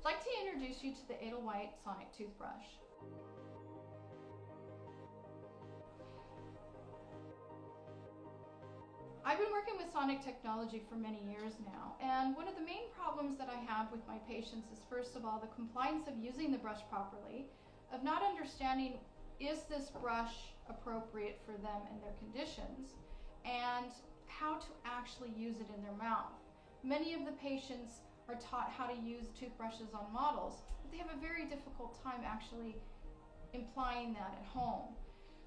like to introduce you to the EDELWHITE sonic toothbrush. I've been working with sonic technology for many years now, and one of the main problems that I have with my patients is, first of all, the compliance of using the brush properly, of not understanding, is this brush appropriate for them and their conditions, and how to actually use it in their mouth. Many of the patients are taught how to use toothbrushes on models, but they have a very difficult time actually implying that at home.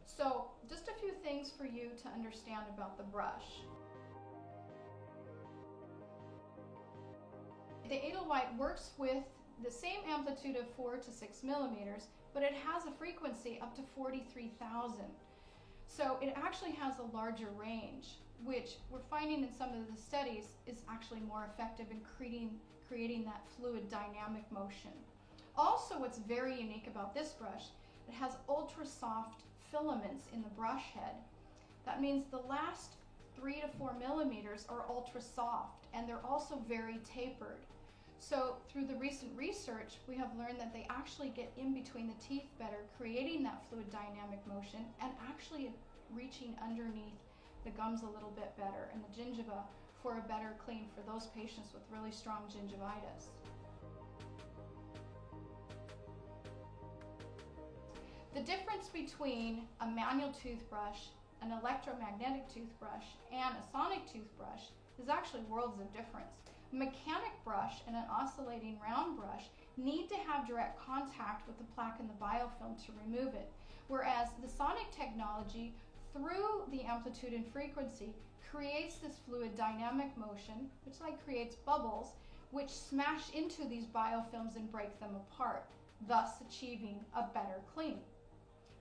So just a few things for you to understand about the brush. The EDELWHITE works with the same amplitude of 4 to 6 millimeters, but it has a frequency up to 43,000. So it actually has a larger range, which we're finding in some of the studies is actually more effective in creating that fluid dynamic motion. Also, what's very unique about this brush, it has ultra soft filaments in the brush head. That means the last 3 to 4 millimeters are ultra soft, and they're also very tapered. So through the recent research, we have learned that they actually get in between the teeth better, creating that fluid dynamic motion and actually reaching underneath the gums a little bit better and the gingiva for a better clean for those patients with really strong gingivitis. The difference between a manual toothbrush, an electromagnetic toothbrush, and a sonic toothbrush is actually worlds of difference. A mechanic brush and an oscillating round brush need to have direct contact with the plaque and the biofilm to remove it, whereas the sonic technology, through the amplitude and frequency, creates this fluid dynamic motion, which creates bubbles, which smash into these biofilms and break them apart, thus achieving a better clean.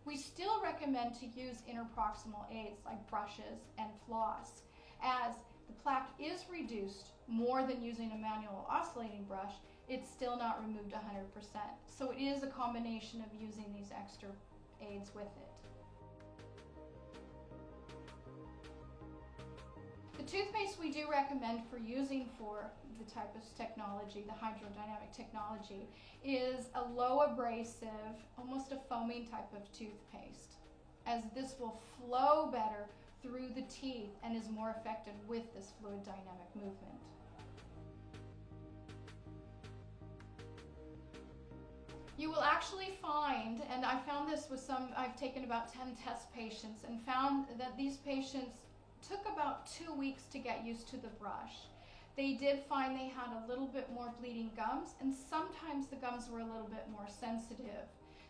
We still recommend to use interproximal aids like brushes and floss, as the plaque is reduced more than using a manual oscillating brush. It's still not removed 100%. So it is a combination of using these extra aids with it. The toothpaste we do recommend for using for the type of technology, the hydrodynamic technology, is a low abrasive, almost a foaming type of toothpaste, as this will flow better through the teeth and is more effective with this fluid dynamic movement. You will actually find, and I found this with I've taken about 10 test patients and found that these patients took about 2 weeks to get used to the brush. They did find they had a little bit more bleeding gums, and sometimes the gums were a little bit more sensitive.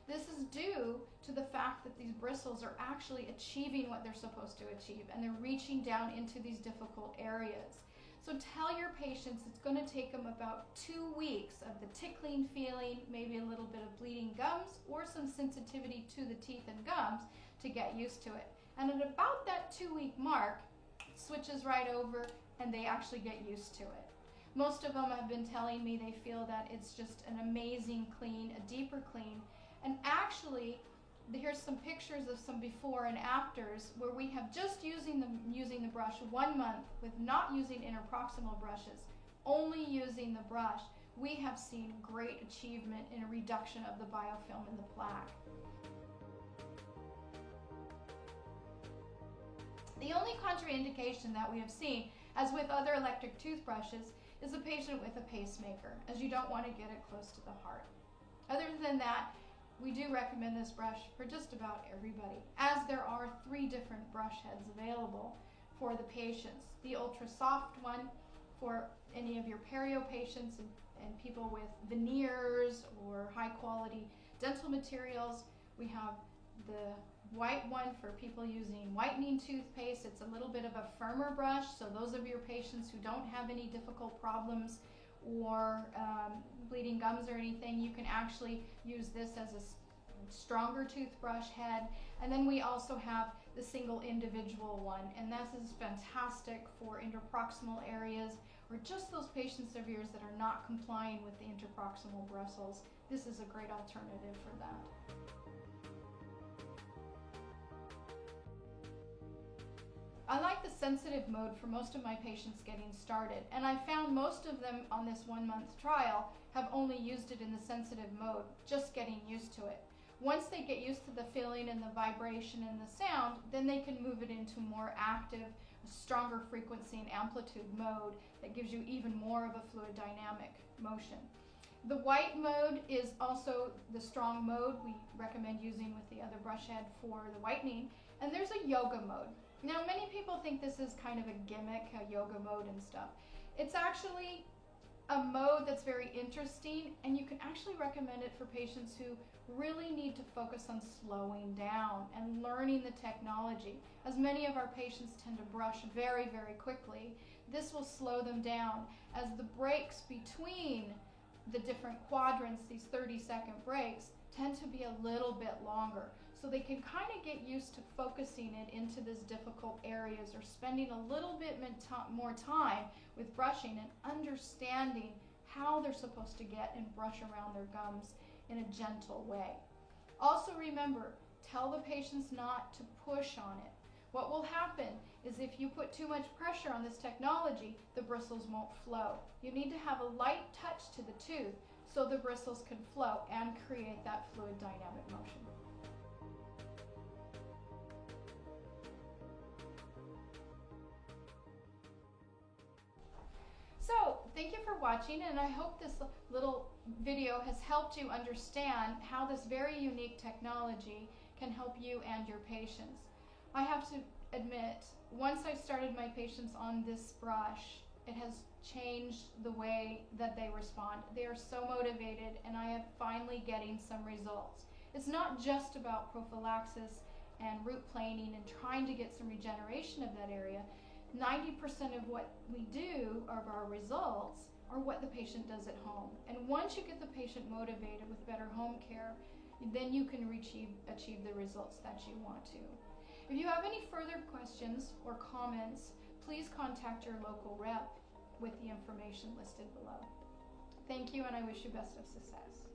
This is due to the fact that these bristles are actually achieving what they're supposed to achieve, and they're reaching down into these difficult areas. So tell your patients it's going to take them about 2 weeks of the tickling feeling, maybe a little bit of bleeding gums, or some sensitivity to the teeth and gums to get used to it. And at about that 2-week mark, it switches right over and they actually get used to it. Most of them have been telling me they feel that it's just an amazing clean, a deeper clean. And actually, here's some pictures of some before and afters where we have just using the brush 1 month with not using interproximal brushes, only using the brush. We have seen great achievement in a reduction of the biofilm in the plaque. The only contraindication that we have seen, as with other electric toothbrushes, is a patient with a pacemaker, as you don't want to get it close to the heart. Other than that, we do recommend this brush for just about everybody, as there are 3 different brush heads available for the patients. The ultra soft one for any of your perio patients and people with veneers or high quality dental materials. We have the white one for people using whitening toothpaste. It's a little bit of a firmer brush, so those of your patients who don't have any difficult problems or bleeding gums or anything, you can actually use this as a stronger toothbrush head. And then we also have the single individual one, and this is fantastic for interproximal areas or just those patients of yours that are not complying with the interproximal bristles. This is a great alternative for that. I like the sensitive mode for most of my patients getting started, and I found most of them on this 1-month trial have only used it in the sensitive mode, just getting used to it. Once they get used to the feeling and the vibration and the sound, then they can move it into more active, stronger frequency and amplitude mode that gives you even more of a fluid dynamic motion. The white mode is also the strong mode we recommend using with the other brush head for the whitening, and there's a yoga mode. Now, many people think this is kind of a gimmick, a yoga mode and stuff. It's actually a mode that's very interesting, and you can actually recommend it for patients who really need to focus on slowing down and learning the technology. As many of our patients tend to brush very, very quickly, this will slow them down as the breaks between the different quadrants, these 30-second breaks, tend to be a little bit longer. So they can kind of get used to focusing it into these difficult areas or spending a little bit more time with brushing and understanding how they're supposed to get and brush around their gums in a gentle way. Also remember, tell the patients not to push on it. What will happen is if you put too much pressure on this technology, the bristles won't flow. You need to have a light touch to the tooth so the bristles can flow and create that fluid dynamic motion. So, thank you for watching, and I hope this little video has helped you understand how this very unique technology can help you and your patients. I have to admit, once I started my patients on this brush, it has changed the way that they respond. They are so motivated, and I am finally getting some results. It's not just about prophylaxis and root planing and trying to get some regeneration of that area. 90% of what we do, of our results, are what the patient does at home. And once you get the patient motivated with better home care, then you can achieve the results that you want to. If you have any further questions or comments, please contact your local rep with the information listed below. Thank you, and I wish you best of success.